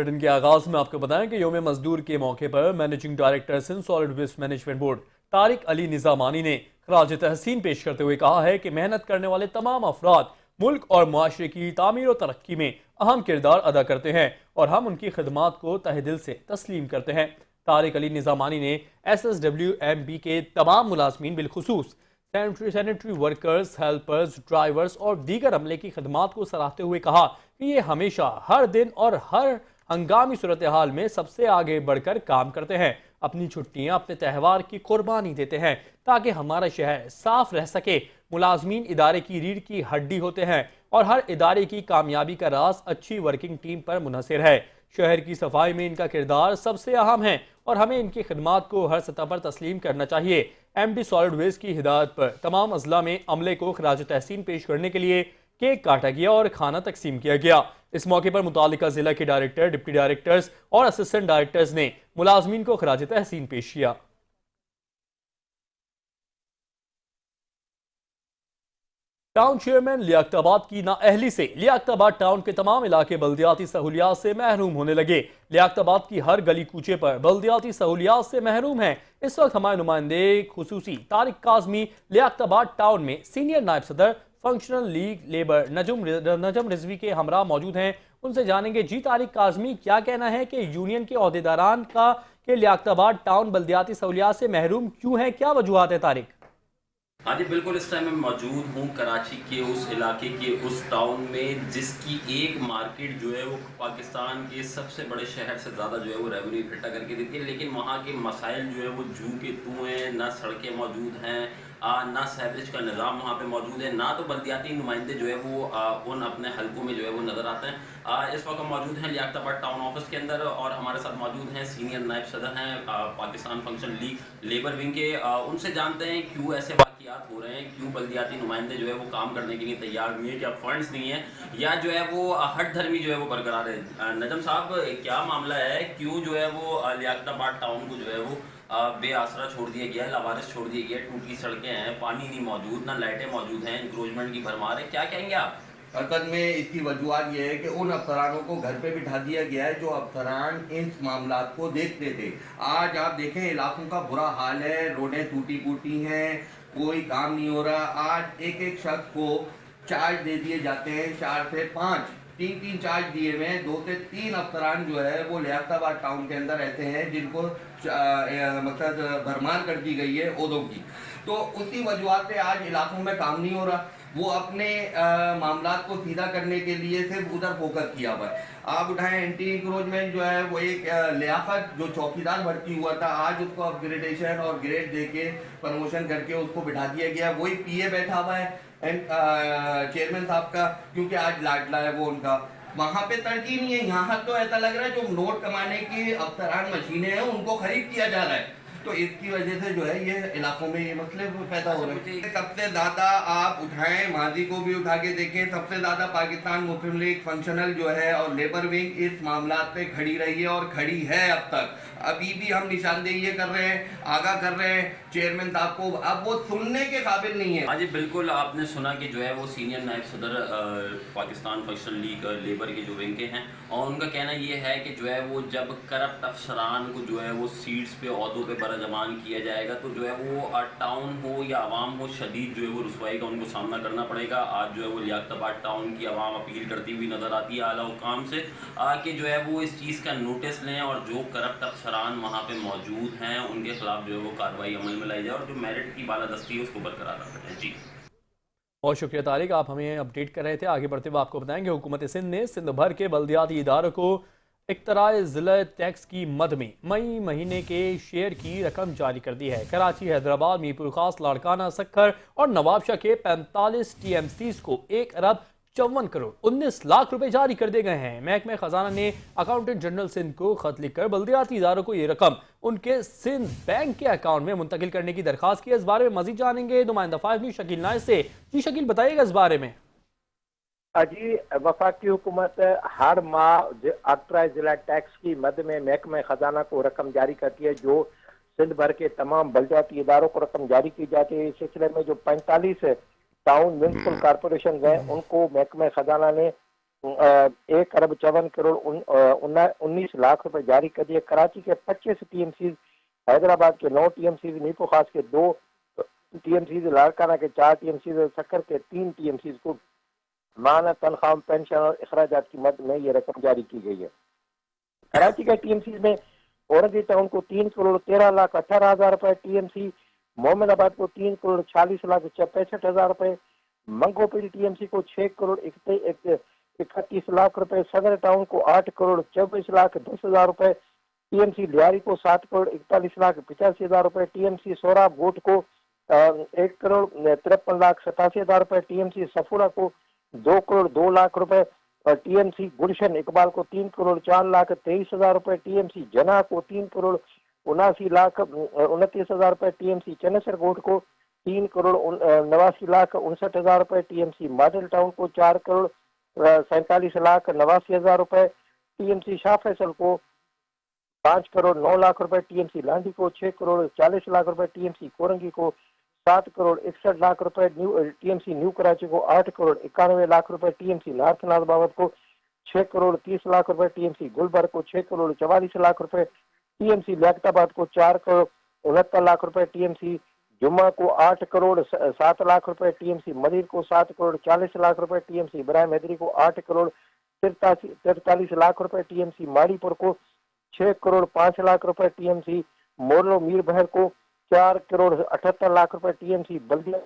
Bulletin के आगाज में आपको बताएं कि योम मजदूर के मौके पर managing director Sindh solid waste management board Tariq Ali Nizamani ने खराज तहसीन पेश करते हुए कहा है कि मेहनत करने वाले तमाम अफराद मुल्क और मुआशरे की तामीर और तरक्की में अहम किरदार अदा करते हैं और हम उनकी खदमात को तहे दिल से तस्लीम करते हैं। तारिक अली निजामानी ने SSWMB के तमाम मुलाजमीन बिलखुसूस सैनिटरी वर्कर्स, हेल्पर्स, ड्राइवर्स और दीगर अमले की खदमात को सराहते हुए कहा कि ये हमेशा, हर दिन और हर हंगामी सूरत हाल में सबसे आगे बढ़कर काम करते हैं, अपनी छुट्टियां अपने त्यौहार की कुर्बानी देते हैं ताकि हमारा शहर साफ रह सके। मुलाजमीन इदारे की रीढ़ की हड्डी होते हैं और हर इदारे की कामयाबी का राज अच्छी वर्किंग टीम पर मुनहसर है। शहर की सफाई में इनका किरदार सबसे अहम है और हमें इनकी खिदमात को हर सतह पर तस्लीम करना चाहिए। MD सॉलिड वेस्ट की हिदायत पर तमाम अजला में अमले को खराज तहसीन पेश करने के लिए केक काटा गया और खाना तकसीम किया गया। इस मौके पर मुतालिका जिला के डायरेक्टर, डिप्टी डायरेक्टर्स और असिस्टेंट डायरेक्टर्स ने मुलाजमीन को खराज तहसीन पेश किया। टाउन चेयरमैन लियाकताबाद की नाअहली से लियाकताबाद टाउन के तमाम इलाके बल्दियाती सहूलियात से महरूम होने लगे। लियाकताबाद की हर गली कूचे पर बल्दियाती सहूलियात से महरूम हैं। इस वक्त हमारे नुमाइंदे खुसूसी तारिक काजमी लियाकताबाद टाउन में सीनियर नायब सदर फंक्शनल लीग लेबर नजम रिजवी के हमरा मौजूद हैं। उनसे जानेंगे, जी तारिक काजमी, क्या कहना है कि यूनियन के अहदेदारान का के लियाकताबाद टाउन बल्दियाती सहूलियात से महरूम क्यों है, क्या वजूहात है तारिक? हाँ जी बिल्कुल, इस टाइम मैं मौजूद हूँ कराची के उस इलाके के उस टाउन में जिसकी एक मार्केट जो है वो पाकिस्तान के सबसे बड़े शहर से ज़्यादा जो है वो रेवेन्यू इकट्ठा करके देती है, लेकिन वहाँ के मसाइल जो है वो जू के तू हैं, ना सड़कें मौजूद हैं, ना सीवरेज का निज़ाम वहाँ पे मौजूद है, ना तो बल्दियाती नुमाइंदे जो है वो उन अपने हलकों में जो है वो नज़र आते हैं। इस वक्त हम मौजूद हैं लियाकताबाद टाउन ऑफिस के अंदर और हमारे साथ मौजूद हैं सीनियर नायब सदर हैं Pakistan function league labour wing के। उनसे जानते हैं क्यों ऐसे वाक़ियात हो रहे हैं, क्यों बल्दियाती नुमाइंदे जो है वो काम करने के लिए तैयार नहीं है, क्या फंड्स नहीं है, या जो है वो हट धर्मी जो है वो बरकरार है। नजम साहब, क्या मामला है, क्यों जो है वो लियाकताबाद टाउन को जो है वो बेआसरा छोड़ दिया गया है, लावारिस छोड़ दिया गया है, टूटी सड़कें हैं, पानी नहीं मौजूद, ना लाइटें मौजूद हैं, इंक्रोचमेंट की भरमार है, क्या कहेंगे आप? हरकत में इसकी वजूहत यह है कि उन अफसरानों को घर पे बिठा दिया गया है जो अफसरान इन मामला को देखते थे। आज आप देखें इलाकों का बुरा हाल है, रोडें टूटी फूटी हैं, कोई काम नहीं हो रहा। आज एक एक शख्स को चार्ज दे दिए जाते हैं, 4 से 5, 3 चार्ज दिए हुए हैं। 2 से 3 अफसरान जो है वो लियाकताबाद टाउन के अंदर रहते हैं जिनको मतलब भरमार कर दी गई है ओहदों की। तो उसी वजूहत से आज इलाकों में काम नहीं हो रहा। वो अपने मामलात को सीधा करने के लिए सिर्फ उधर फोकस किया हुआ है। आप उठाएं एंटी इंक्रोचमेंट जो है वो एक लियाकत जो चौकीदार भर्ती हुआ था, आज उसको अपग्रेडेशन और ग्रेड देके प्रमोशन करके उसको बिठा दिया गया। वही PA बैठा हुआ है चेयरमैन साहब का, क्योंकि आज लाडला है वो उनका। वहां पे तरजीह नहीं है। यहाँ तो ऐसा लग रहा है जो नोट कमाने की अफसरान मशीनें हैं उनको खरीद किया जा रहा है। तो इसकी वजह से जो है ये इलाकों में ये मसले पैदा हो रहे हैं। सबसे ज्यादा आप उठाएं, माजी को भी उठा के देखें, सबसे ज्यादा पाकिस्तान मुस्लिम लीग फंक्शनल जो है और लेबर विंग इस मामला पे खड़ी रही है और खड़ी है अब तक। अभी भी हम निशानदेही कर रहे हैं, आगाह कर रहे हैं चेयरमैन साहब को, अब वो सुनने के काबिल नहीं है। हाँ जी बिल्कुल, आपने सुना कि जो है वो सीनियर नायब सदर पाकिस्तान फंक्शनल लीग लेबर के जो विंग के हैं और उनका कहना ये है कि जो है वो जब करप्ट अफसरान को जो है वो सीट्स पे ओहदों पे बरजमान किया जाएगा तो जो है वो टाउन हो या आवाम हो, शदीद जो है वो रुसवाई का उनको सामना करना पड़ेगा। आज जो है वो लियाकताबाद टाउन की आवाम अपील करती हुई नज़र आती है आला हुकाम से कि जो है वो इस चीज़ का नोटिस लें और जो करप्ट अफसरान वहाँ पे मौजूद हैं उनके खिलाफ जो है वो कार्रवाई अमल में लाई जाए और जो मेरिट की बालादस्ती है उसको बरकरार रखें। जी बहुत शुक्रिया तारिक, आप हमें अपडेट कर रहे थे। आगे बढ़ते हुए आपको बताएंगे, हुकूमत सिंध ने सिंध भर के बल्दियाती इदारों को इख्तराए ज़िला टैक्स की मद में मई महीने के शेयर की रकम जारी कर दी है। कराची, हैदराबाद, मीरपुर खास, लाड़काना, सक्खर और नवाबशाह के 45 TMCs को 1 अरब 54 करोड़ 19 लाख रुपए जारी कर दिए गए हैं। महकमे खजाना ने अकाउंटेंट जनरल सिंध को खत लिखकर बल्दियाती इदारों को ये रकम उनके सिंध बैंक के अकाउंट में मुंतकिल करने की दरखास्त की। इस बारे में मजीद जानेंगे नुमाइंदा 5 न्यूज़ शकील नाइस से। जी शकील, बताइएगा इस बारे में। जी, वफाकी हुकूमत हर माह अक्तरा जिला टैक्स की मद में महकमे खजाना को रकम जारी करती है, जो सिंध भर के तमाम बल्दियाती इदारों को रकम जारी की जाती है। इस सिलसिले में जो 45 टाउन म्यूनसिपल कॉरपोरेशन हैं उनको महकमे खजाना ने 1 अरब 54 करोड़ 19 लाख रुपए जारी कर दिए। कराची के 25 टीएमसी, हैदराबाद के 9 टीएमसी, नीको खास के 2 टीएमसी, लाड़काना के 4 टीएमसी, सक्कर के 3 टीएमसी को माना तनख्वाह, पेंशन और अखराजात की मद में ये रकम जारी की गई है। कराची के टीएमसी में औरंगी टाउन को 3 करोड़ 13 लाख 18 हजार रुपए टीएमसी, मोहम्मदाबाद को 3 करोड़ 46 लाख 65 हजार रुपए, मंगोपीर टीएमसी को 6 करोड़ 31 लाख रुपए, सदर टाउन को 8 करोड़ 24 लाख 10 हजार रुपए, टीएमसी लियारी को 7 करोड़ 41 लाख 85 हजार रुपए, टीएमसी सोराब गोट को 1 करोड़ 53 लाख 87 हजार रुपए, टीएमसी सफूरा को 2 करोड़ 2 लाख रुपए, और टीएमसी गुलशन इकबाल को 3 करोड़ 4 लाख 23 हजार रुपए, टीएमसी जना को 3 करोड़ 79 लाख 29 हजार रुपए, टीएमसी चनेसर गोट को 3 करोड़ 89 लाख 59 हजार रुपए, टीएमसी मॉडल टाउन को 4 करोड़ 47 लाख 89 हजार रुपए, टीएमसी शाह फैसल को 5 करोड़ 9 लाख रुपए, टीएमसी लांडी को 6 करोड़ 40 लाख रुपए, टीएमसी कोरंगी को 7 करोड़ 61 लाख रुपए, टीएमसी न्यू कराची को 8 करोड़ 91 लाख रुपए, टीएमसी नॉर्थ नाज़बाबाद को 6 करोड़ 30 लाख रुपए, टीएमसी गुलबर्ग को 6 करोड़ 44 लाख रुपए, टीएमसी लियाकताबाद को 4 करोड़ 69 लाख रुपए, टीएमसी जुम्मा को 8 करोड़ 7 लाख रुपए, टीएमसी मदीर को 7 करोड़ 40 लाख रुपए, टीएमसी इब्राहिम हैदरी को 8 करोड़ 43 लाख रुपए, टीएमसी माड़ीपुर को 6 करोड़ 5 लाख रुपए, टीएमसी मोरलो मीर बहर को 4 करोड़ 78 लाख रुपए, टीएमसी बल्दिया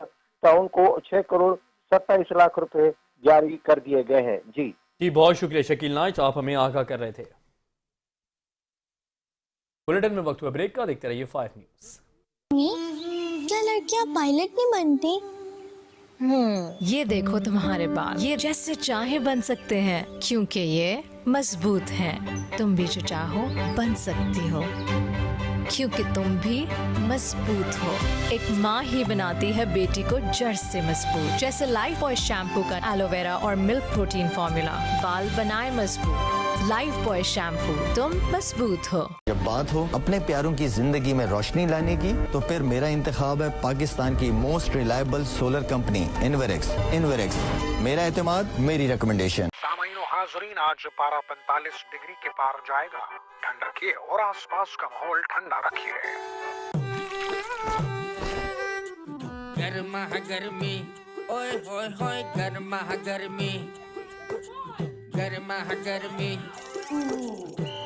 टाउन को 6 करोड़ 27 लाख रुपए जारी कर दिए गए हैं। जी बहुत शुक्रिया शकील नाइच, आप हमें आगाह कर रहे थे। बुलेटिन में वक्त हुआ ब्रेक का, देखते रहिए 5 न्यूज़। क्या लड़कियां पायलट नहीं बनती? ये देखो तुम्हारे बाल, ये जैसे चाहे बन सकते हैं क्योंकि ये मजबूत हैं। तुम भी जो चाहो बन सकती हो क्योंकि तुम भी मजबूत हो। एक माँ ही बनाती है बेटी को जड़ से मजबूत। जैसे लाइफ बॉय शैम्पू का एलोवेरा और मिल्क प्रोटीन फॉर्मूला बाल बनाए मजबूत। लाइफ बॉय शैम्पू, तुम मजबूत हो। जब बात हो अपने प्यारों की जिंदगी में रोशनी लाने की, तो फिर मेरा इंतखाब है पाकिस्तान की most reliable solar company Inverex. Inverex, मेरा एतमाद, मेरी रिकमेंडेशन। सामाईन और हाजरीन, आज पारा 45 डिग्री के पार जाएगा। ठंड रखिए और आसपास का माहौल ठंडा रखिए। गर्मा गर्मी, ओए होए होए गर्मा गर्मी, गर्मा गर्मी,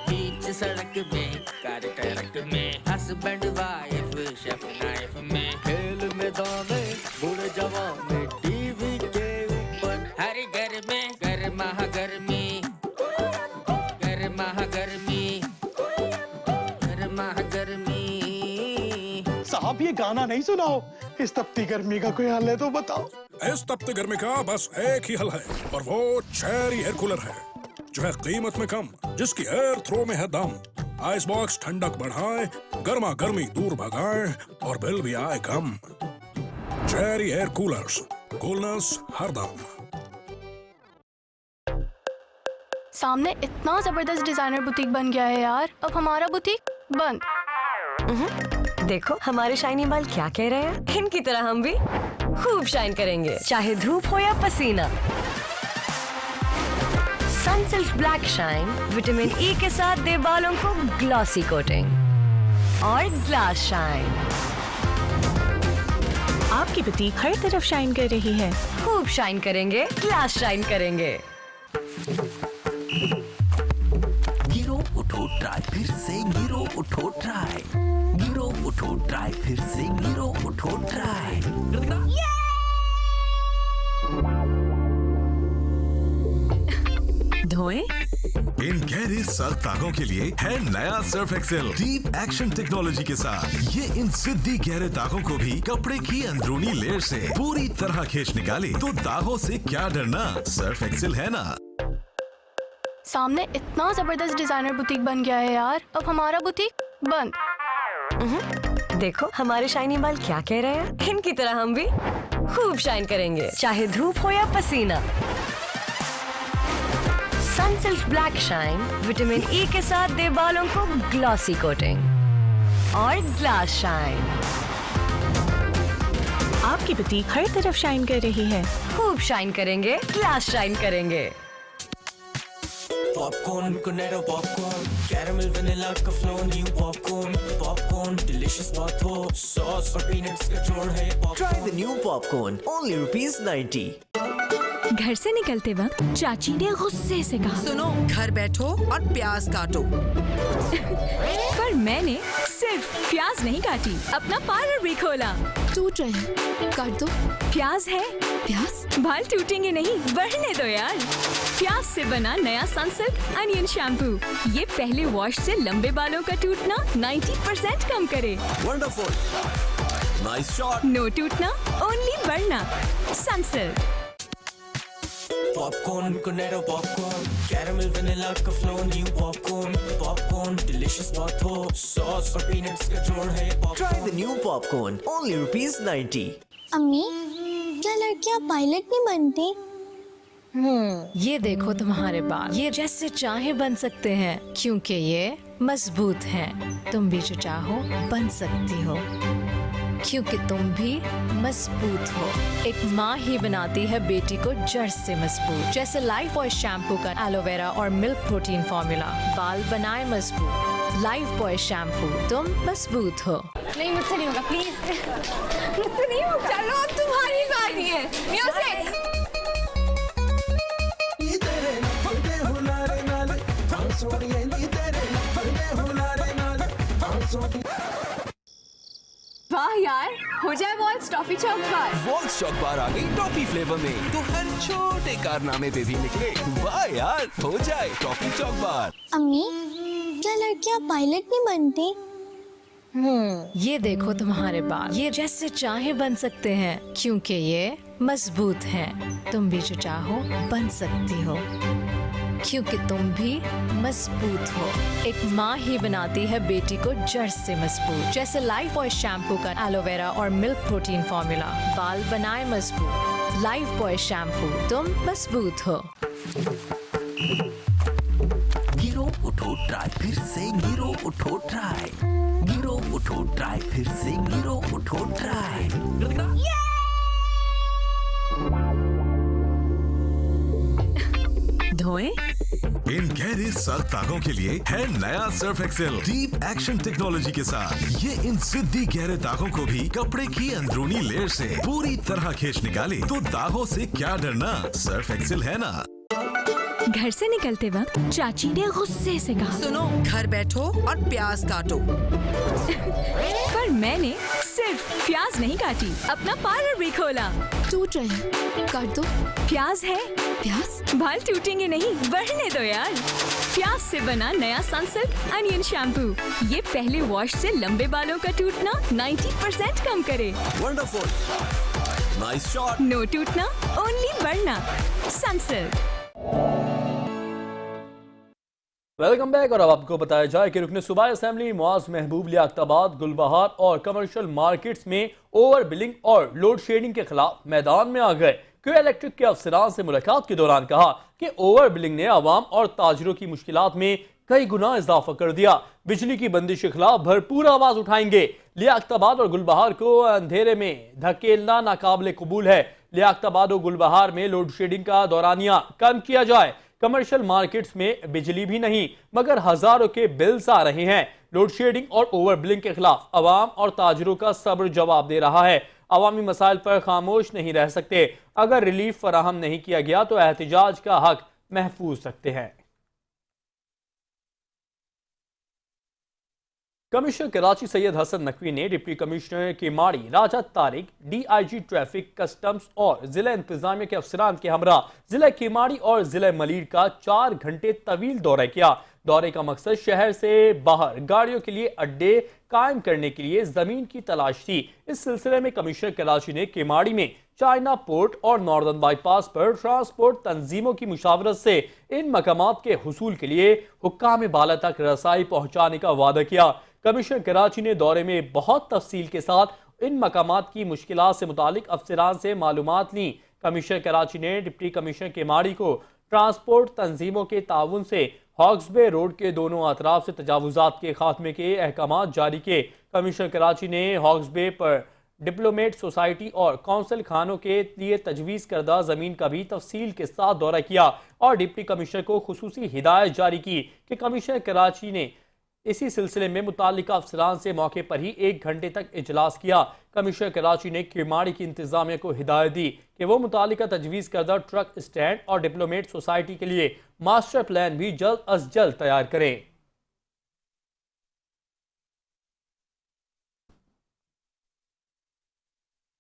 बीच सड़क में कार ट्रक में, हस्बैंड वाइफ शेफ नाइफ में, खेल मैदान में बूढ़े जवान में, टीवी के ऊपर हर घर में गर्मा गर्मी, गर्मा गर्मी, गर्मा गर्मी। साहब ये गाना नहीं सुनाओ, इस तपती गर्मी का कोई हल है तो बताओ। इस तपती गर्मी का बस एक ही हल है और वो चेरी एयर कूलर है, जो है कीमत में कम, जिसकी एयर थ्रो में है दम। आइस बॉक्स ठंडक बढ़ाए, गर्मा गर्मी दूर भगाए और बिल भी आए कम। चेरी एयर कूलर्स, कूलनेस हरदम। सामने इतना जबरदस्त डिजाइनर बुटीक बन गया है यार, अब हमारा बुटीक बंद। देखो हमारे शाइनी बाल क्या कह रहे हैं। इनकी तरह हम भी खूब शाइन करेंगे, चाहे धूप हो या पसीना। Sunsilk black shine vitamin E के साथ दे बालों को ग्लॉसी कोटिंग और ग्लास शाइन। आपकी बुटीक हर तरफ शाइन कर रही है। खूब शाइन करेंगे, ग्लास शाइन करेंगे। गिरो उठो ट्राई, फिर से गिरो उठो ट्राई, गिरो उठो ट्राई, फिर से गिरो उठो ट्राई। धोएं? इन गहरे सर्फ दागों के लिए है नया Surf Excel deep action technology के साथ। ये इन सिद्धि गहरे दागों को भी कपड़े की अंदरूनी लेयर से पूरी तरह खींच निकाले, तो दागों से क्या डरना, सर्फ एक्सेल है ना। सामने इतना जबरदस्त डिजाइनर बुटीक बन गया है यार, अब हमारा बुटीक बंद। देखो हमारे शाइनी बाल क्या कह रहे हैं। इनकी तरह हम भी खूब शाइन करेंगे, चाहे धूप हो या पसीना। Sunsilk black shine vitamin E के साथ दे बालों को ग्लॉसी कोटिंग और ग्लास शाइन। आपकी बुटीक हर तरफ शाइन कर रही है। खूब शाइन करेंगे, ग्लास शाइन करेंगे। Popcorn, Cornetto popcorn, caramel vanilla का flow, new popcorn, delicious बात हो, sauce और peanuts का जोड़ है popcorn. Try the new popcorn, only ₹90. घर से निकलते वक्त चाची ने गुस्से से कहा, सुनो, घर बैठो और प्याज काटो। पर मैंने सिर्फ प्याज नहीं काटी, अपना पार्लर भी खोला। टूट रहे हैं, काट दो। प्याज है, प्याज? बाल टूटेंगे नहीं, बढ़ने दो यार। प्याज से बना नया सनसिल्क अनियन शैम्पू, ये पहले वॉश से लंबे बालों का टूटना 90% कम करे। Wonderful, nice shot. नो टूटना, ओनली बढ़ना। Sunsilk. Popcorn, Cornetto popcorn, caramel vanilla का flow, new popcorn, delicious बात हो, sauce और peanuts का जोड़ है popcorn. Try the new popcorn, only ₹90. अम्मी, क्या लड़कियां पायलट नहीं बनती? ये देखो तुम्हारे बाल, ये जैसे चाहे बन सकते हैं क्योंकि ये मजबूत हैं। तुम भी जो चाहो बन सकती हो क्योंकि तुम भी मजबूत हो। एक माँ ही बनाती है बेटी को जड़ से मजबूत। जैसे लाइफ बॉय शैम्पू का एलोवेरा और मिल्क प्रोटीन फॉर्मूला बाल बनाए मजबूत। लाइफ बॉय शैम्पू, तुम मजबूत हो। नहीं, मुझसे नहीं होगा, प्लीज। मुझसे नहीं होगा। चलो, तुम्हारी बारी है। म्यूजिक। वाह यार, हो जाए वॉल्स टॉफी चौक बार। वॉल्स चॉक बार आ गई टॉफी फ्लेवर में, तो हर छोटे कारनामे पे भी निकले। वाह यार, हो जाए टॉफी चॉक बार। अम्मी, क्या लड़कियां पायलट नहीं बनती? ये देखो तुम्हारे बाल, ये जैसे चाहे बन सकते हैं क्योंकि ये मजबूत हैं। तुम भी जो चाहो बन सकती हो क्योंकि तुम भी मजबूत हो। एक माँ ही बनाती है बेटी को जड़ से मजबूत। जैसे लाइफ बॉय शैम्पू का एलोवेरा और मिल्क प्रोटीन फॉर्मूला बाल बनाए मजबूत। लाइफ बॉय शैम्पू, तुम मजबूत हो। गिरो उठो ट्राई, फिर से गिरो उठो ट्राई, गिरो उठो ट्राई, फिर से गिरो उठो ट्राई। धोए इन गहरे सख्त दागों के लिए है नया Surf Excel deep action technology के साथ। ये इन जिद्दी गहरे दागों को भी कपड़े की अंदरूनी लेयर से पूरी तरह खींच निकाले। तो दागों से क्या डरना, सर्फ एक्सेल है ना। घर से निकलते वक्त चाची ने गुस्से से कहा, सुनो, घर बैठो और प्याज काटो। पर मैंने सिर्फ प्याज नहीं काटी, अपना पार्लर भी खोला। टूट रहे हैं, काट दो। प्याज है, प्याज? बाल टूटेंगे नहीं, बढ़ने दो यार। प्याज से बना नया सनसिल्क अनियन शैम्पू, ये पहले वॉश से लंबे बालों का टूटना 90% कम करे। Wonderful, nice shot. नो टूटना, ओनली बढ़ना। सनसिल्क। Welcome back. और अब आपको बताया जाए कि रुकने सूबाई असेंबली मुआज महबूब लियाकताबाद, गुलबहार और कमर्शियल मार्केट्स में ओवर बिलिंग और लोड शेडिंग के खिलाफ मैदान में आ गए। क्यों इलेक्ट्रिक के अफसरान से मुलाकात के दौरान कहा कि ओवर बिलिंग ने आवाम और ताजरों की मुश्किलात में कई गुना इजाफा कर दिया। बिजली की बंदिश के खिलाफ भरपूर आवाज उठाएंगे। लियाकताबाद और गुलबहार को अंधेरे में धकेलना नाकाबिले कबूल है। लियाकताबाद और गुलबहार में लोड शेडिंग का दौरानिया कम किया जाए। कमर्शियल मार्केट्स में बिजली भी नहीं मगर हजारों के बिल्स आ रहे हैं। लोड शेडिंग और ओवर बिलिंग के खिलाफ अवाम और ताजरों का सब्र जवाब दे रहा है। अवामी मसाइल पर खामोश नहीं रह सकते। अगर रिलीफ फराहम नहीं किया गया तो एहतजाज का हक महफूज सकते हैं। कमिश्नर कराची सैयद हसन नकवी ने डिप्टी कमिश्नर केमाड़ी, राजा तारिक, DIG ट्रैफिक, कस्टम्स और जिला इंतजामिया के अफसरान के हमरा जिला केमाड़ी और जिला मलीर का 4 घंटे तवील दौरा किया। दौरे का मकसद शहर से बाहर गाड़ियों के लिए अड्डे कायम करने के लिए जमीन की तलाश थी। इस सिलसिले में कमिश्नर कराची ने केमाड़ी में चाइना पोर्ट और नॉर्दर्न बाईपास पर ट्रांसपोर्ट तंजीमों की मुशावरत से इन मकामात के हुसूल के लिए हुक्काम बाला तक रसाई पहुंचाने का वादा किया। कमिश्नर कराची ने दौरे में बहुत तफसील के साथ इन मकामात की मुश्किलात से मुतालिक अफसरान से मालूमात ली। कमिश्नर कराची ने डिप्टी कमिश्नर केमाड़ी को ट्रांसपोर्ट तंजीमों के ताउन से हॉक्सबे रोड के दोनों अतराफ से तजावुजात के खात्मे के अहकाम जारी किए। कमिश्नर कराची ने हॉक्सबे पर डिप्लोमेट सोसाइटी और कौंसिल खानों के लिए तजवीज़ करदा ज़मीन का भी तफसील के साथ दौरा किया और डिप्टी कमिश्नर को खुसूसी हिदायत जारी की कि कमिश्नर कराची ने इसी सिलसिले में मुताल्लिका अफसरान से मौके पर ही 1 घंटे तक इजलास किया। कमिश्नर कराची ने किमाड़ी की इंतजामिया को हिदायत दी कि वो मुताल्लिका तजवीज़ करदा ट्रक स्टैंड और डिप्लोमेट सोसाइटी के लिए मास्टर प्लान भी जल्द अज जल्द तैयार करें।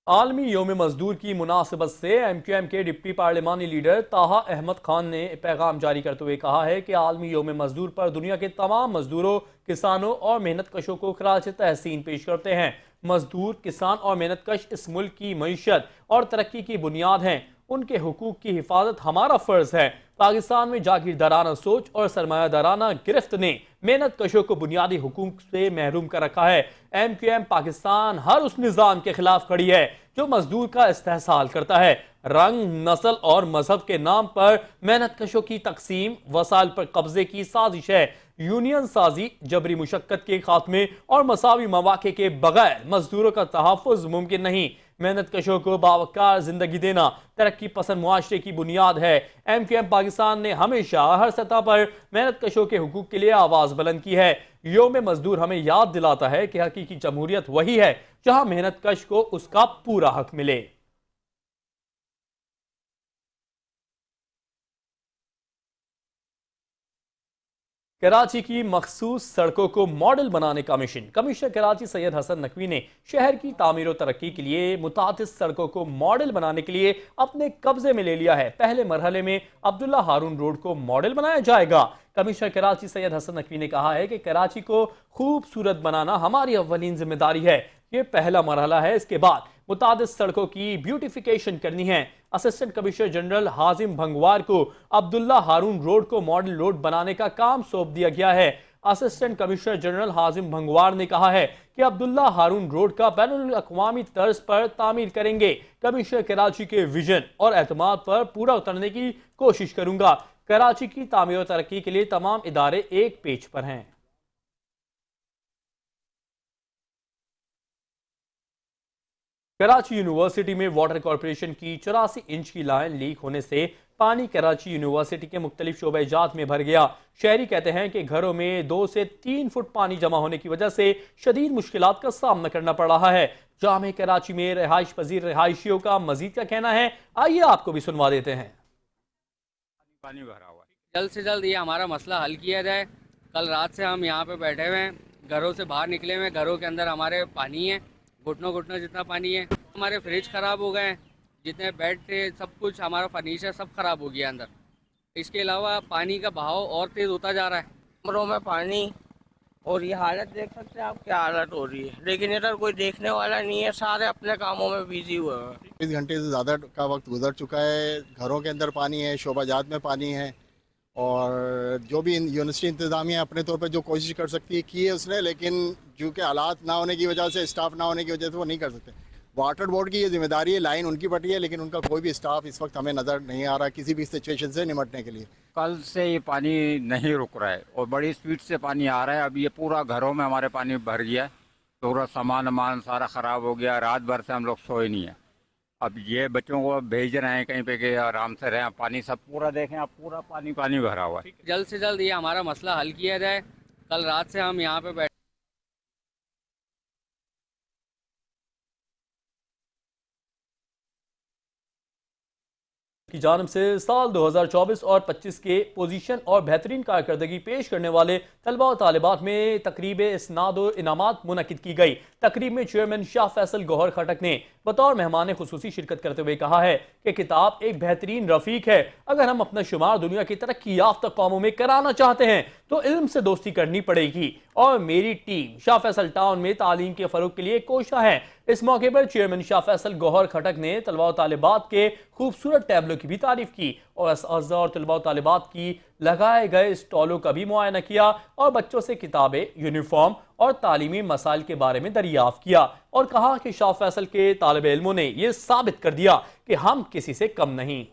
आलमी योम मजदूर की मुनासिबत से MQM के डिप्टी पार्लिमानी लीडर ताहा अहमद खान ने पैगाम जारी करते हुए कहा है कि आलमी योम मजदूर पर दुनिया के तमाम मजदूरों, किसानों और मेहनत कशों को खराज तहसीन पेश करते हैं। मजदूर, किसान और मेहनत कश इस मुल्क की मईशत और तरक्की की बुनियाद हैं। उनके हुकूक की हिफाजत हमारा फ़र्ज है। पाकिस्तान में जागीरदाराना सोच और सरमायादाराना गिरफ्त ने मेहनत कशों को बुनियादी हुकूक से महरूम कर रखा है। MQM पाकिस्तान हर उस निज़ाम के खिलाफ खड़ी है जो मजदूर का इस्तेहसाल करता है। रंग, नस्ल और मजहब के नाम पर मेहनत कशों की तकसीम, वसाइल पर कब्जे की साजिश है। यूनियन साजी, जबरी मुशक्कत के खात्मे और मसावी मौके के बगैर मजदूरों का तहफ़्फ़ुज़ मुमकिन नहीं। मेहनत कशों को बावकार जिंदगी देना तरक्की पसंद मुआशरे की बुनियाद है। MQM पाकिस्तान ने हमेशा हर सतह पर मेहनत कशों के हुकूक के लिए आवाज़ बुलंद की है। योम मजदूर हमें याद दिलाता है कि हकीकी जमहूरियत वही है जहां मेहनत कश को उसका पूरा हक मिले। कराची की मखसूस सड़कों को मॉडल बनाने का मिशन। कमिश्नर कराची सैयद हसन नकवी ने शहर की तामीर और तरक्की के लिए मुतादिद सड़कों को मॉडल बनाने के लिए अपने कब्जे में ले लिया है। पहले मरहले में अब्दुल्ला हारून रोड को मॉडल बनाया जाएगा। कमिश्नर कराची सैयद हसन नकवी ने कहा है कि कराची को खूबसूरत बनाना हमारी अव्वलीन जिम्मेदारी है। ये पहला मरहला है, इसके बाद मुतादिद सड़कों की ब्यूटिफिकेशन करनी है। असिस्टेंट कमिश्नर जनरल हाजिम भंगवार को अब्दुल्ला हारून रोड को मॉडल रोड बनाने का काम सौंप दिया गया है। असिस्टेंट कमिश्नर जनरल हाजिम भंगवार ने कहा है कि अब्दुल्ला हारून रोड का बैनुल अक़वामी तर्ज पर तामीर करेंगे। कमिश्नर कराची के विजन और एतमाद पर पूरा उतरने की कोशिश करूंगा। कराची की तामीर और तरक्की के लिए तमाम इदारे एक पेज पर हैं। कराची यूनिवर्सिटी में वाटर कॉरपोरेशन की 84 इंच की लाइन लीक होने से पानी कराची यूनिवर्सिटी के मुख्तलिफ शोबेजात में भर गया। शहरी कहते हैं कि घरों में 2 से 3 फुट पानी जमा होने की वजह से शदीद मुश्किलात का सामना करना पड़ रहा है। जामे कराची में रिहाइश पजीर रिहायशियों का मजीद क्या कहना है, आइए आपको भी सुनवा देते हैं। पानी भरा हुआ है, जल्द से जल्द ये हमारा मसला हल किया जाए। कल रात से हम यहाँ पे बैठे हुए हैं, घरों से बाहर निकले हुए, घरों के अंदर हमारे पानी है, घुटनों जितना पानी है। हमारे फ्रिज ख़राब हो गए, जितने बेड थे सब कुछ, हमारा फर्नीचर सब ख़राब हो गया अंदर। इसके अलावा पानी का बहाव और तेज़ होता जा रहा है। कमरों में पानी, और ये हालत देख सकते हैं आप क्या हालत हो रही है, लेकिन इधर कोई देखने वाला नहीं है, सारे अपने कामों में बिजी हुए हैं। 20 घंटे से ज़्यादा का वक्त गुजर चुका है। घरों के अंदर पानी है, शोबाजात में पानी है, और जो भी यूनिवर्सिटी इंतज़ामिया अपने तौर पर जो कोशिश कर सकती है की है उसने, लेकिन चूँकि हालात ना होने की वजह से, स्टाफ ना होने की वजह से वो नहीं कर सकते। वाटर बोर्ड की ये जिम्मेदारी है, लाइन उनकी पटी है, लेकिन उनका कोई भी स्टाफ इस वक्त हमें नज़र नहीं आ रहा किसी भी सिचुएशन से निपटने के लिए। कल से ये पानी नहीं रुक रहा है और बड़ी स्पीड से पानी आ रहा है। अब ये पूरा घरों में हमारे पानी भर गया है, पूरा सामान सारा ख़राब हो गया। रात भर से हम लोग सोए नहीं है। अब ये बच्चों को भेज रहे हैं कहीं पे कि आराम से रहें। पानी सब पूरा देखें आप, पूरा पानी भरा हुआ है। जल्द से जल्द ये हमारा मसला हल किया जाए। कल रात से हम यहाँ पे बैठे की जानिब से साल 2024 और 25 के पोजीशन और बेहतरीन कारकर्दगी पेश करने वाले तलबा और तालिबात में तकरीब इस्नाद और इनामात मुनक़िद की गई। तकरीब में चेयरमैन शाह फैसल गौहर खटक ने बतौर मेहमान खुसूसी शिरकत करते हुए कहा है कि किताब एक बेहतरीन रफीक है। अगर हम अपना शुमार दुनिया की तरक्की याफ्ता कौमों में कराना चाहते हैं तो इल्म से दोस्ती करनी पड़ेगी, और मेरी टीम शाह फैसल टाउन में तालीम के फरोग के लिए कोशा है। इस मौके पर चेयरमैन शाह फैसल गौहर खटक ने तलबा और तालिबात के खूबसूरत टैबलों की भी तारीफ की और अज़ा और तलबा और तालिबात की लगाए गए स्टॉलों का भी मुआयना किया और बच्चों से किताबें, यूनिफॉर्म और तालीमी मसाइल के बारे में दरियाफ्त किया और कहा कि शाह फैसल के तालिब इल्मों ने यह साबित कर दिया कि हम किसी से कम नहीं।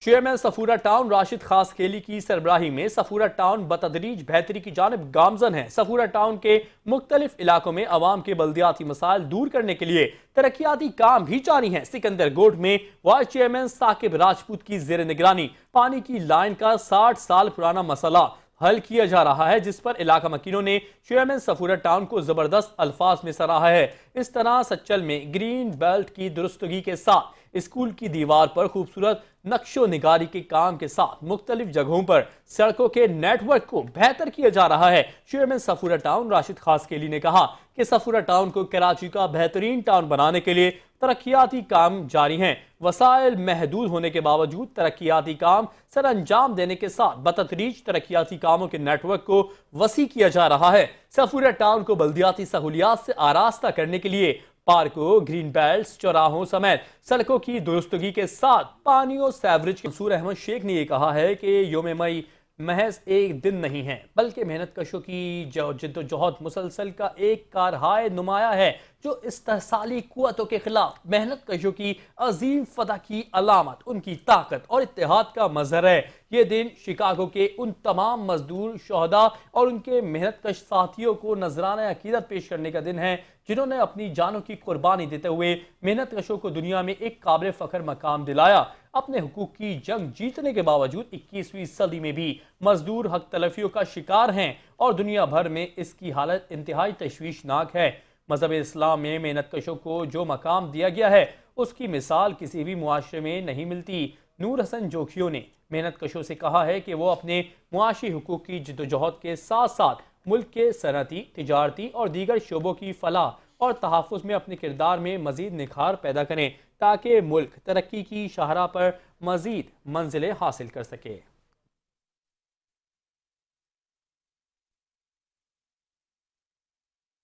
चेयरमैन सफूरा टाउन राशिद खास खेली की सरबराही में सफूरा टाउन बतदरीज बेहतरी की जानिब गामजन है। सफूरा टाउन के मुख्तलिफ इलाकों में अवाम के बल्दियाती मसाइल दूर करने के लिए तरक्याती काम भी जारी हैं। सिकंदर गोड में वाइस चेयरमैन साकिब राजपूत की जेर निगरानी पानी की लाइन का 60 साल पुराना मसला हल किया जा रहा है, जिस पर इलाका मकीनों ने चेयरमैन सफूरा टाउन को जबरदस्त अल्फाज में सराहा है। इस तरह सच्चल में ग्रीन बेल्ट की दुरुस्तगी के साथ स्कूल की दीवार पर खूबसूरत नक्शो निगारी के काम के साथ मुख्तलिफ जगहों पर सड़कों के नेटवर्क को बेहतर किया जा रहा है। चेयरमैन सफूरा टाउन राशिद खास केली ने कहा कि सफूरा टाउन को कराची का बेहतरीन टाउन बनाने के लिए तरक्याती काम जारी हैं। वसाइल महदूद होने के बावजूद तरक्याती काम सर अंजाम देने के साथ बतदरीज तरक्याती कामों के नेटवर्क को वसी किया जा रहा है। सफूरा टाउन को बल्दियाती सहूलियात से आरास्ता करने के लिए पार्कों, ग्रीन बेल्ट, चौराहों समेत सड़कों की दुरुस्तगी के साथ पानी और सेवरेज के मंसूर अहमद शेख ने यह कहा है कि योम मई महज एक दिन नहीं है, बल्कि मेहनत कशों की जिद्दोजहद मुसलसल का एक कारहाय नुमाया है, जो इस्तेहसाली कुव्वतों के खिलाफ मेहनत कशों की अजीम फतह की अलामत, उनकी ताकत और इत्तेहाद का मजहर है। ये दिन शिकागो के उन तमाम मजदूर, शोहदा और उनके मेहनत कश साथियों को नजराना अकीदत पेश करने का दिन है, जिन्होंने अपनी जानों की कुर्बानी देते हुए मेहनत कशों को दुनिया में एक काबिल फख्र मकाम दिलाया। अपने हुकूक की जंग जीतने के बावजूद 21वीं सदी में भी मजदूर हक तलफियों का शिकार हैं और दुनिया भर में इसकी हालत इंतहाई तशवीशनाक है। मजहब इस्लाम में मेहनत कशों को जो मकाम दिया गया है, उसकी मिसाल किसी भी मुआशरे में नहीं मिलती। नूर हसन जोखियों ने मेहनत कशों से कहा है कि वो अपने मुआशी हुकूक की जिद्दोजहद के साथ साथ मुल्क के सनअती, तिजारती और दीगर शोबों की फलाह और तहफ़्फ़ुज़ में अपने किरदार में मज़ीद निखार पैदा करें, ताकि मुल्क तरक्की की शाहराह पर मज़ीद मंजिलें हासिल कर सके।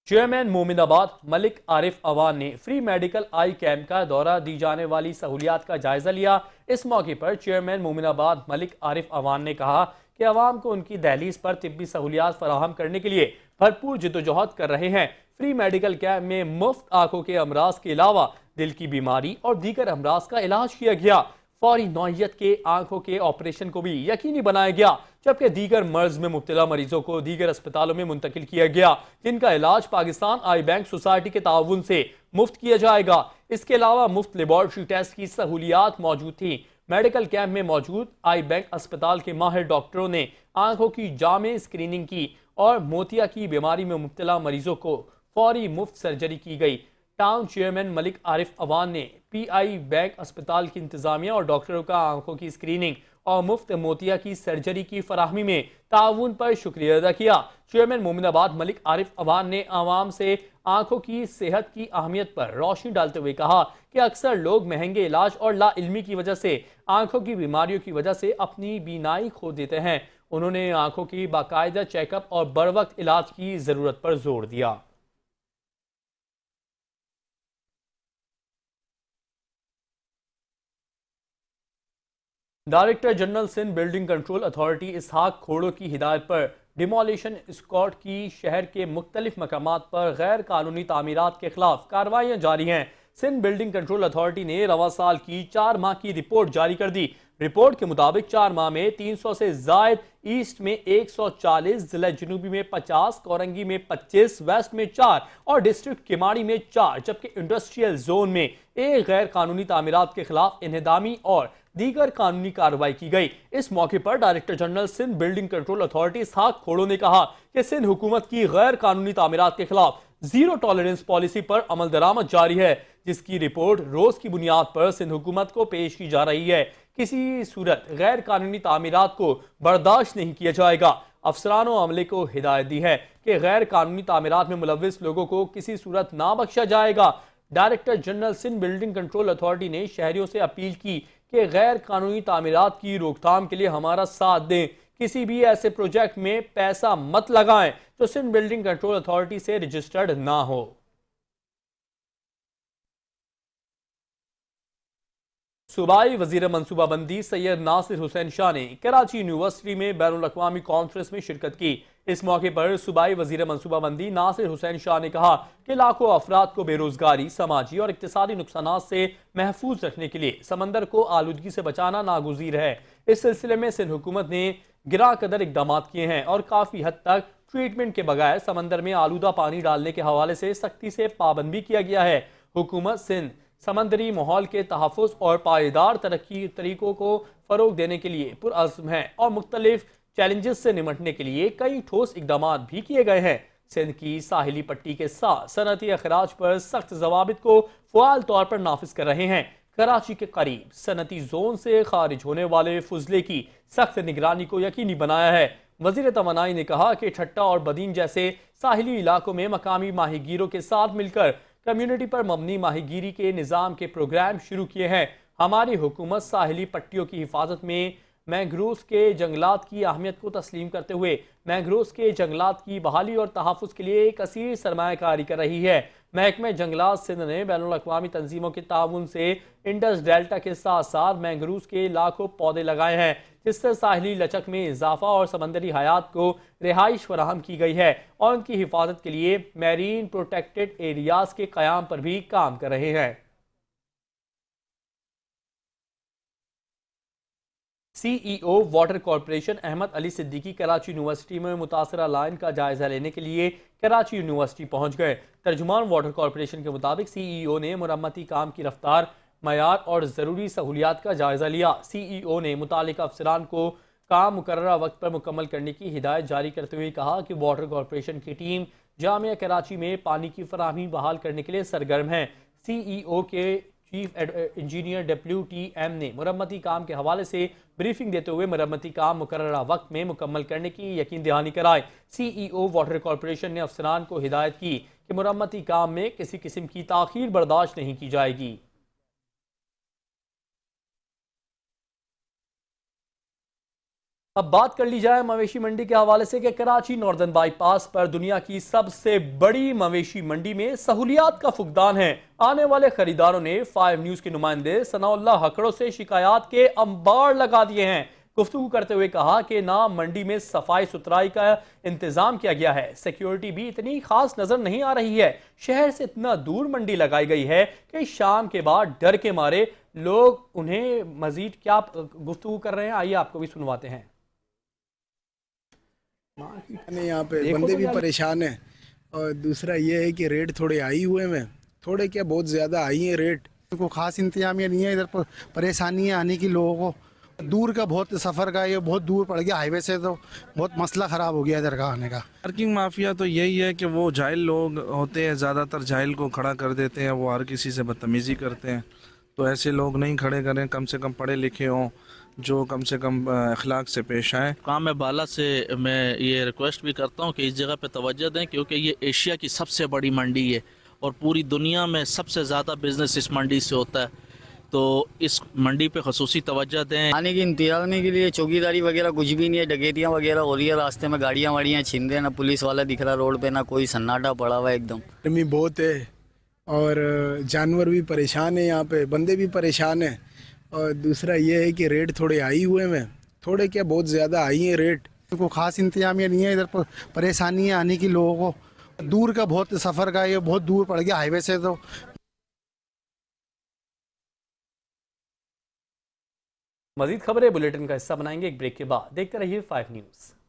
चेयरमैन मोमिनाबाद मलिक आरिफ अवान ने फ्री मेडिकल आई कैंप का दौरा दी जाने वाली सहूलियात का जायजा लिया। इस मौके पर चेयरमैन मोमिनाबाद मलिक आरिफ अवान ने कहा कि अवाम को उनकी दहलीज पर तिब्बी सहूलियात फराहम करने के लिए भरपूर जिद्दोजहद कर रहे हैं। फ्री मेडिकल कैंप में मुफ्त आंखों के अमराज के अलावा दिल की बीमारी और दीगर अमराज का इलाज किया गया। फौरी नौइयत के आंखों के ऑपरेशन को भी यकीनी बनाया गया, जबकि दीगर मर्ज में मुब्तला मरीजों को दीगर अस्पतालों में मुंतकिल किया गया, जिनका इलाज पाकिस्तान आई बैंक सोसाइटी के ताउन से मुफ्त किया जाएगा। इसके अलावा मुफ्त लेबॉर्ट्री टेस्ट की सहूलियात मौजूद थी। मेडिकल कैंप में मौजूद आई बैंक अस्पताल के माहिर डॉक्टरों ने आंखों की जामे स्क्रीनिंग की और मोतिया की बीमारी में मुब्तला मरीजों को फौरी मुफ्त सर्जरी की गई। टाउन चेयरमैन मलिक आरिफ अवान ने पीआई बैंक अस्पताल की इंतजामिया और डॉक्टरों का आंखों की स्क्रीनिंग और मुफ्त मोतिया की सर्जरी की फराहमी में ताउन पर शुक्रिया अदा किया। चेयरमैन मोमिनाबाद मलिक आरिफ अवान ने आवाम से आंखों की सेहत की अहमियत पर रोशनी डालते हुए कहा कि अक्सर लोग महंगे इलाज और लाइल्मी की वजह से आंखों की बीमारियों की वजह से अपनी बीनाई खो देते हैं। उन्होंने आंखों की बाकायदा चेकअप और बर वक्त इलाज की जरूरत पर जोर दिया। Director general Sindh building control authority Ishaq Khuhro की हिदायत पर डिमोलिशन स्क्वाड की शहर के मुख्तलिफ मकामात पर गैर कानूनी तामीरात के खिलाफ कार्रवाइयाँ जारी हैं। सिंध बिल्डिंग कंट्रोल अथॉरिटी ने रवा साल की 4 माह की रिपोर्ट जारी कर दी। रिपोर्ट के मुताबिक 4 माह में 300 से जायद, ईस्ट में 140, जिला जुनूबी में 50, कोरंगी में 25, वेस्ट में 4 और डिस्ट्रिक्ट किमाड़ी में 4, जबकि इंडस्ट्रियल जोन में 1 गैर कानूनी तामीरात के खिलाफ इन्हेदामी और दीगर कानूनी कार्रवाई की गई। इस मौके पर director general Sindh building control authority Ishaq Khuhro ने कहा कि सिंध हुकूमत की गैर कानूनी तामीरात के खिलाफ जीरो टॉलरेंस पॉलिसी पर अमल दरामद जारी है, जिसकी रिपोर्ट रोज की बुनियाद पर सिंध हुकूमत को पेश की जा रही है। किसी सूरत गैर कानूनी तामीरात को बर्दाश्त नहीं किया जाएगा। अफसरान और अमले को हिदायत दी है कि गैर कानूनी तामीरात में मुलव्विस लोगों को किसी सूरत ना बख्शा जाएगा। Director general Sindh building control authority ने शहरियों से अपील की कि गैर कानूनी तामीरात की रोकथाम के लिए हमारा साथ दें। किसी भी ऐसे प्रोजेक्ट में पैसा मत लगाएं जो सिंध बिल्डिंग कंट्रोल अथॉरिटी से रजिस्टर्ड ना हो। सूबाई वजीर मनसूबाबंदी सैयद नासिर हुसैन शाह ने कराची यूनिवर्सिटी में बैनुल अक़वामी कॉन्फ्रेंस में शिरकत की। इस मौके पर सूबाई वजीर मनसूबाबंदी नासिर हुसैन शाह ने कहा कि लाखों अफराद को बेरोजगारी, समाजी और इक्तिसादी नुकसान से महफूज रखने के लिए समंदर को आलूदगी से बचाना नागुज़ीर है। इस सिलसिले में सिंध हुकूमत ने गिरा कदर इकदाम किए हैं और काफ़ी हद तक ट्रीटमेंट के बगैर समंदर में आलूदा पानी डालने के हवाले से सख्ती से पाबंद भी किया गया है। हुकूमत सिंध समंदरी माहौल के तहफ़्फ़ुज़ और पायदार तरक्की तरीकों को फ़रोग देने के लिए पुरअज़्म है और मुख्तलिफ चैलेंजेस से निमटने के लिए कई ठोस इकदाम भी किए गए हैं। सिंध की साहिली पट्टी के साथ सनअती अखराज पर सख्त ज़वाबित को फ़आल तौर पर नाफिज कर रहे हैं। कराची के करीब सनअती जोन से खारिज होने वाले फुजले की सख्त निगरानी को यकीनी बनाया है। वज़ीर तवानाई ने कहा कि ठट्टा और बदीन जैसे साहिली इलाकों में मकामी माहीगीरों के साथ मिलकर कम्युनिटी पर मबनी माहीगीरी के निज़ाम के प्रोग्राम शुरू किए हैं। हमारी हुकूमत साहिली पट्टियों की हिफाजत में मैंग्रोव्स के जंगलात की अहमियत को तस्लीम करते हुए मैंग्रोव्स के जंगलात की बहाली और तहफ़्फ़ुज़ के लिए कसीर सरमायाकारी कर रही है। महकमे जंगलात सिंध ने बैनुल अक़वामी तंजीमों के ताउन से इंडस डेल्टा के साथ साथ मैंग्रोव्स के लाखों पौधे लगाए हैं, जिससे साहिली लचक में इजाफा और समंदरी हयात को रिहाइश फराहम की गई है और उनकी हिफाजत के लिए मैरीन प्रोटेक्टेड एरियाज के क़याम पर भी काम कर रहे हैं। CEO water corporation Ahmed Ali Siddiqui Karachi university में मुतासरा लाइन का जायजा लेने के लिए कराची यूनिवर्सिटी पहुंच गए। तर्जुमान वाटर कॉरपोरेशन के मुताबिक CEO ने मुरम्मती काम की रफ्तार, मयार और ज़रूरी सहूलियात का जायजा लिया। CEO ने मुतालिका अफसरान को काम मुकर्ररा वक्त पर मुकम्मल करने की हिदायत जारी करते हुए कहा कि वाटर कॉरपोरेशन की टीम जामिया कराची में पानी की फराहमी बहाल करने के लिए सरगर्म है। CEO के चीफ इंजीनियर WTM ने मुरम्मती काम के हवाले से ब्रीफिंग देते हुए मुरम्मती काम मुकर्ररा वक्त में मुकम्मल करने की यकीन दहानी कराई। CEO वाटर कॉरपोरेशन ने अफसरान को हिदायत की कि मुरम्मती काम में किसी किस्म की ताख़ीर बर्दाश्त नहीं की जाएगी। अब बात कर ली जाए मवेशी मंडी के हवाले से कि कराची नॉर्दर्न बाईपास पर दुनिया की सबसे बड़ी मवेशी मंडी में सहूलियात का फुकदान है। आने वाले खरीदारों ने 5 न्यूज़ के नुमाइंदे सनाउल्लाह हकड़ों से शिकायत के अंबार लगा दिए हैं। गुफ्तगू करते हुए कहा कि ना मंडी में सफाई सुथराई का इंतजाम किया गया है, सिक्योरिटी भी इतनी खास नजर नहीं आ रही है। शहर से इतना दूर मंडी लगाई गई है कि शाम के बाद डर के मारे लोग उन्हें मजीद क्या गुफ्तगू कर रहे हैं, आइए आपको भी सुनवाते हैं। यहाँ पे बंदे भी परेशान हैं और दूसरा ये है कि रेट थोड़े आई हुए हैं, थोड़े क्या बहुत ज़्यादा आई हैं रेट। को खास इंतजामिया नहीं है, इधर पर परेशानी है आने की लोगों को। दूर का बहुत सफ़र का, ये बहुत दूर पड़ गया हाईवे से, तो बहुत मसला ख़राब हो गया इधर का आने का। पार्किंग माफिया तो यही है कि वो जाहिल लोग होते हैं, ज़्यादातर जाहिल को खड़ा कर देते हैं, वो हर किसी से बदतमीज़ी करते हैं। तो ऐसे लोग नहीं खड़े करें, कम से कम पढ़े लिखे हों, जो कम से कम अखलाक से पेश आए। काम में बाला से मैं ये रिक्वेस्ट भी करता हूँ कि इस जगह पे तवज्जो दें, क्योंकि ये एशिया की सबसे बड़ी मंडी है और पूरी दुनिया में सबसे ज़्यादा बिजनेस इस मंडी से होता है। तो इस मंडी पे खसूसी तवज्जो दें। आने की इंतजाम के लिए चौकीदारी वगैरह कुछ भी नहीं है, डकैतियाँ वगैरह हो रही है, रास्ते में गाड़ियाँ वाड़ियाँ छीन रहे हैं, ना पुलिस वाला दिख रहा रोड पे, ना कोई सन्नाटा पड़ा हुआ है एकदम। गर्मी बहुत है और जानवर भी परेशान है, यहाँ पे बंदे भी परेशान हैं। और दूसरा ये है कि रेट थोड़े आई हुए हैं, थोड़े क्या बहुत ज़्यादा आई हैं रेट। को खास इंतजामिया नहीं है, इधर पर परेशानी है आने की लोगों को। दूर का बहुत सफ़र का, ये बहुत दूर पड़ गया हाईवे से। तो मजीद खबरें बुलेटिन का हिस्सा बनाएंगे एक ब्रेक के बाद। देखते रहिए 5 न्यूज़।